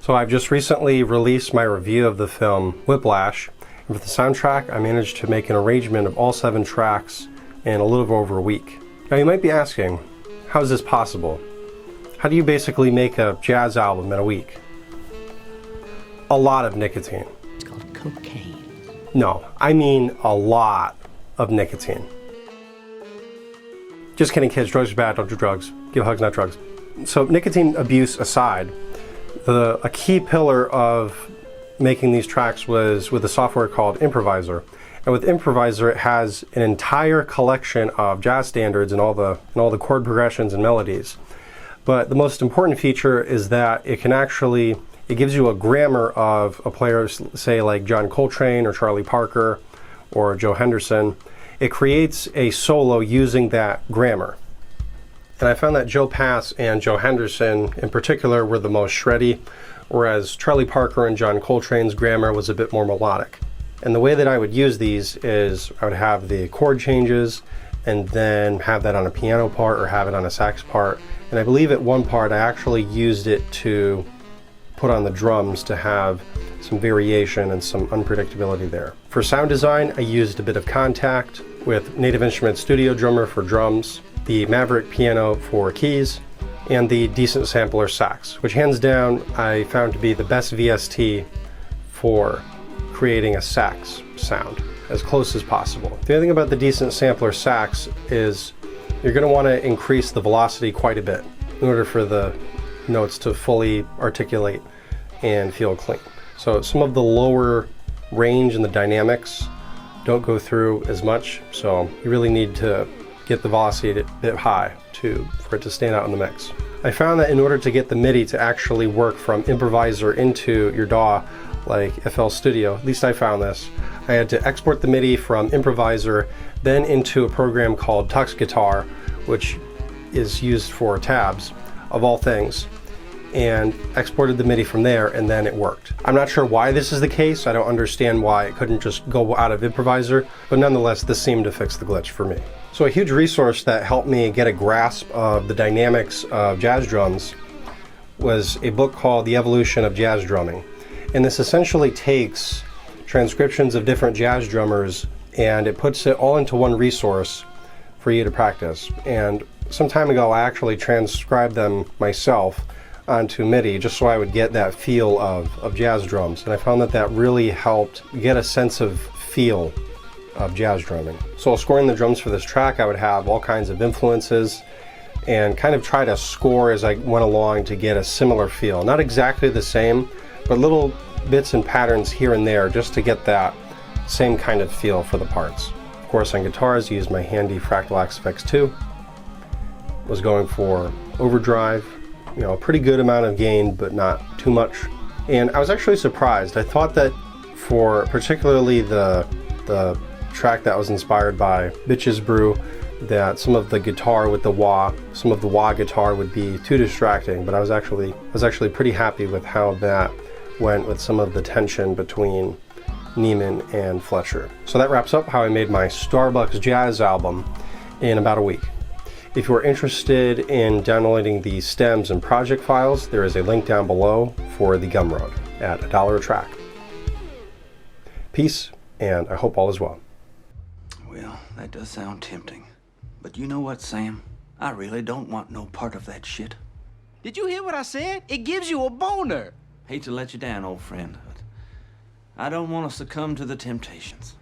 So I've just recently released my review of the film Whiplash, and for the soundtrack I managed to make an arrangement of all 7 tracks in a little over a week. Now you might be asking, how is this possible? How do you basically make a jazz album in a week? A lot of nicotine. It's called cocaine. No, I mean a lot of nicotine. Just kidding, kids, drugs are bad, don't do drugs. Give hugs, not drugs. So nicotine abuse aside, a key pillar of making these tracks was with a software called Impro-Visor. And with Impro-Visor, it has an entire collection of jazz standards and all the chord progressions and melodies. But the most important feature is that it gives you a grammar of a player, say like John Coltrane or Charlie Parker or Joe Henderson. It creates a solo using that grammar. And I found that Joe Pass and Joe Henderson in particular were the most shreddy, whereas Charlie Parker and John Coltrane's grammar was a bit more melodic. And the way that I would use these is I would have the chord changes and then have that on a piano part or have it on a sax part. And I believe at one part I actually used it to put on the drums to have some variation and some unpredictability there. For sound design, I used a bit of Contact with Native Instruments Studio Drummer for drums, the Maverick piano for keys, and the Decent Sampler sax, which hands down I found to be the best VST for creating a sax sound as close as possible. The other thing about the Decent Sampler sax is you're going to want to increase the velocity quite a bit in order for the notes to fully articulate and feel clean. So some of the lower range and the dynamics don't go through as much, so you really need to get the velocity a bit high for it to stand out in the mix. I found that in order to get the MIDI to actually work from Impro-Visor into your DAW like FL Studio, at least I found this, I had to export the MIDI from Impro-Visor then into a program called Tux Guitar, which is used for tabs of all things, and exported the MIDI from there, and then it worked. I'm not sure why this is the case. I don't understand why it couldn't just go out of Impro-Visor, but nonetheless this seemed to fix the glitch for me. So a huge resource that helped me get a grasp of the dynamics of jazz drums was a book called The Evolution of Jazz Drumming. And this essentially takes transcriptions of different jazz drummers and it puts it all into one resource for you to practice. And some time ago I actually transcribed them myself onto MIDI just so I would get that feel of jazz drums. And I found that that really helped get a sense of feel of jazz drumming. So while scoring the drums for this track, I would have all kinds of influences and kind of try to score as I went along to get a similar feel. Not exactly the same, but little bits and patterns here and there just to get that same kind of feel for the parts. Of course, on guitars, I used my handy Fractal XFX2. Was going for overdrive, you know, a pretty good amount of gain, but not too much. And I was actually surprised. I thought that for particularly the track that was inspired by Brew, that some of the guitar with the wah, some of the wah guitar would be too distracting, but I was actually pretty happy with how that went with some of the tension between Neiman and Fletcher. So that wraps up how I made my Starbucks Jazz album in about a week. If you are interested in downloading the stems and project files, there is a link down below for the Gumroad at $1 a track. Peace, and I hope all is well. Well, that does sound tempting. But you know what, Sam? I really don't want no part of that shit. Did you hear what I said? It gives you a boner. Hate to let you down, old friend, but I don't want to succumb to the temptations.